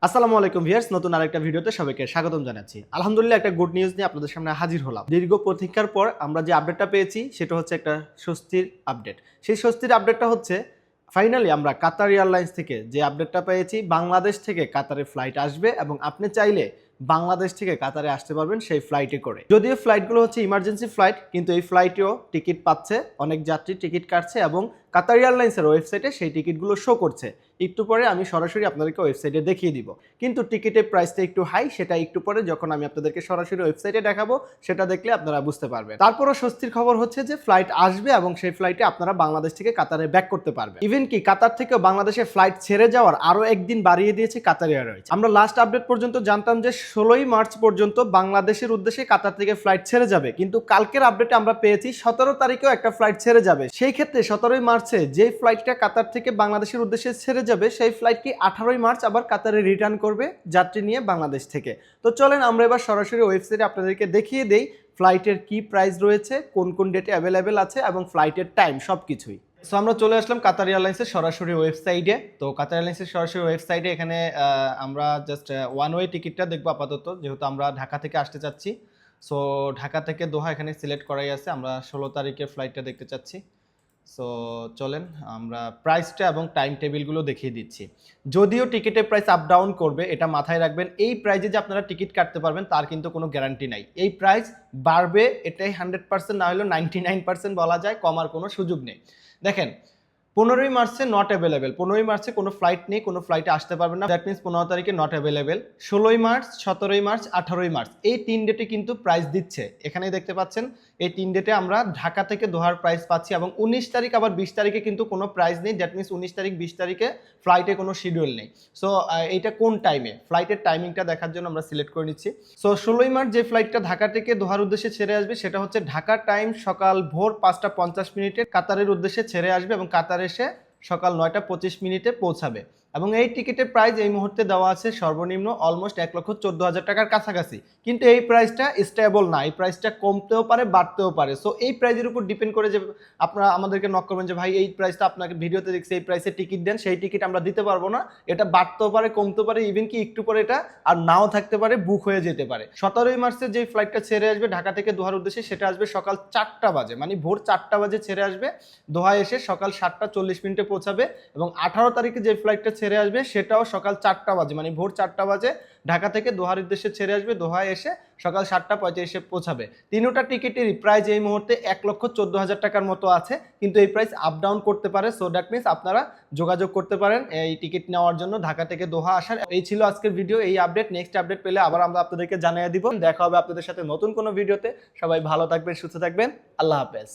আসসালামু আলাইকুম ভিউয়ার্স, নতুন আরেকটা ভিডিওতে সবাইকে স্বাগতম জানাচ্ছি। আলহামদুলিল্লাহ একটা গুড নিউজ নিয়ে আপনাদের সামনে হাজির হলাম। দীর্ঘ প্রতীক্ষার পর আমরা যে আপডেটটা পেয়েছি সেটা হচ্ছে একটা স্বস্তির আপডেট। সেই স্বস্তির আপডেটটা হচ্ছে ফাইনালি আমরা কাতার এয়ারলাইন্স থেকে যে আপডেটটা পেয়েছি, বাংলাদেশ থেকে কাতারে ফ্লাইট আসবে এবং আপনি চাইলে বাংলাদেশ থেকে কাতারে আসতে পারবেন সেই ফ্লাইটে করে। যদিও ফ্লাইটগুলো হচ্ছে ইমার্জেন্সি ফ্লাইট, কিন্তু এই ফ্লাইটেও টিকিট পাচ্ছে, অনেক যাত্রী টিকিট কাটছে এবং কাতার এয়ারলাইন্সের ওয়েবসাইটে সেই টিকিটগুলো শো করছে। একটু পরে আমি সরাসরি আপনাদেরকে ওয়েবসাইটে দেখিয়ে দিব, কিন্তু টিকিটের প্রাইসটা একটু হাই, সেটা একটু পরে যখন আমি আপনাদেরকে সরাসরি ওয়েবসাইটে দেখাবো সেটা দেখলে আপনারা বুঝতে পারবেন। তারপরও স্বস্তির খবর হচ্ছে যে ফ্লাইট আসবে এবং সেই ফ্লাইটে আপনারা বাংলাদেশ থেকে কাতারে ব্যাক করতে পারবেন। ইভেন কি কাতার থেকে বাংলাদেশে ফ্লাইট ছেড়ে যাওয়ার আরো একদিন বাড়িয়ে দিয়েছে কাতার এয়ারওয়েজ। আমরা লাস্ট আপডেট পর্যন্ত জানতাম যে 16ই মার্চ পর্যন্ত বাংলাদেশের উদ্দেশ্যে কাতার থেকে ফ্লাইট ছেড়ে যাবে, কিন্তু কালকের আপডেটে আমরা পেয়েছি 17 তারিখেও একটা ফ্লাইট ছেড়ে যাবে। সেই ক্ষেত্রে 17ই মার্চে যে ফ্লাইটটা কাতার থেকে বাংলাদেশের উদ্দেশ্যে ছেড়ে যাবে সেই ফ্লাইটটি 18ই মার্চ আবার কাতারে রিটার্ন করবে যাত্রী নিয়ে বাংলাদেশ থেকে। তো চলেন আমরা এবার সরাসরি ওয়েবসাইটে আপনাদেরকে দেখিয়ে দেই ফ্লাইটের কি প্রাইস রয়েছে, কোন কোন ডেটে অ্যাভেলেবেল আছে এবং ফ্লাইটের টাইম সবকিছুই। সো আমরা চলে আসলাম কাতার এয়ারলাইন্সের সরাসরি ওয়েবসাইটে। তো কাতার এয়ারলাইন্সের সরাসরি ওয়েবসাইটে এখানে আমরা জাস্ট ওয়ান ওয়ে টিকিটটা দেখবো আপাতত, যেহেতু আমরা ঢাকা থেকে আসতে চাচ্ছি। সো ঢাকা থেকে দোহা এখানে সিলেক্ট করাই আছে, আমরা 16 তারিখের ফ্লাইটটা দেখতে চাচ্ছি। সো চলেন আমরা প্রাইসটা এবং টাইম টেবিলগুলো দেখিয়ে দিচ্ছি। যদিও টিকিটের প্রাইস আপ ডাউন করবে, এটা মাথায় রাখবেন। এই প্রাইসে যে আপনারা টিকিট কাটতে পারবেন তার কিন্তু কোনো গ্যারান্টি নাই। এই প্রাইস বাড়বে, এটাই 100%, না হলেও 99% বলা যায়, কমার কোনো সুযোগ নেই। দেখেন 15ই মার্চে নট অ্যাভেলেবেল, 15ই মার্চে কোনো ফ্লাইট নেই, কোনো ফ্লাইটে আসতে পারবেন না, দ্যাট মিনস 15 তারিখে নট অ্যাভেলেবেল। 16ই মার্চ, 17ই মার্চ, 18ই মার্চ এই 3 ডেটে কিন্তু প্রাইস দিচ্ছে, এখানেই দেখতে পাচ্ছেন। এই 3 ডেটে আমরা ঢাকা থেকে দোহার প্রাইস পাচ্ছি এবং 19 তারিখ আবার 20 তারিখে কিন্তু কোনো প্রাইস নেই, দ্যাট মিনস 19 তারিখ 20 তারিখে ফ্লাইটে কোনো শিডিউল নেই। সো এইটা কোন টাইমে, ফ্লাইটের টাইমিংটা দেখার জন্য আমরা সিলেক্ট করে নিচ্ছি। সো 16ই মার্চ যে ফ্লাইটটা ঢাকা থেকে দোহার উদ্দেশ্যে ছেড়ে আসবে সেটা হচ্ছে ঢাকা টাইম সকাল ভোর 5টা 50 মিনিটে কাতারের উদ্দেশ্যে ছেড়ে আসবে এবং কাতার এসে সকাল 9টা 25 মিনিটে পৌঁছাবে। এবং এই টিকিটের প্রাইস এই মুহূর্তে দেওয়া আছে সর্বনিম্ন অলমোস্ট 1,14,000 টাকার কাছাকাছি, কিন্তু এই প্রাইসটা স্টেবল না, এই প্রাইসটা কমতেও পারে বাড়তেও পারে। সো এই প্রাইসের উপর ডিপেন্ড করে যে আপনারা আমাদেরকে নক করবেন যে ভাই এই প্রাইসটা আপনাকে ভিডিওতে দেখছি, এই প্রাইসে টিকিট দেন, সেই টিকিট আমরা দিতে পারবো না, এটা বাড়তেও পারে কমতেও পারে, ইভেন কি একটু পরে এটা আর নাও থাকতে পারে, বুক হয়ে যেতে পারে। 17ই মার্চে যে ফ্লাইটটা ছেড়ে আসবে ঢাকা থেকে দোহার উদ্দেশ্যে সেটা আসবে সকাল 4টা বাজে, মানে ভোর 4টা বাজে ছেড়ে আসবে, দোহায় এসে সকাল 7টা 40 মিনিটে পৌঁছাবে। এবং 18 তারিখে যে ফ্লাইটটা ছেড়ে আসবে সেটাও সকাল 4টা বাজে, মানে ভোর 4টা বাজে ঢাকা থেকে দোহার উদ্দেশ্যে ছেড়ে আসবে, দোহায় এসে সকাল 7টা 35 পৌঁছাবে। তিনটা টিকিটেরই প্রাইস এই মুহূর্তে 1,14,000 টাকার মতো আছে, কিন্তু এই প্রাইস আপ ডাউন করতে পারে। সো দ্যাট মিনস আপনারা যোগাযোগ করতে পারেন এই টিকিট নেওয়ার জন্য ঢাকা থেকে দোহা আসার। এই ছিল আজকের ভিডিও, এই আপডেট। নেক্সট আপডেট পেলে আবার আমরা আপনাদেরকে জানিয়ে দিব। দেখা হবে আপনাদের সাথে নতুন কোনো ভিডিওতে। সবাই ভালো থাকবেন, সুস্থ থাকবেন, আল্লাহ হাফেজ।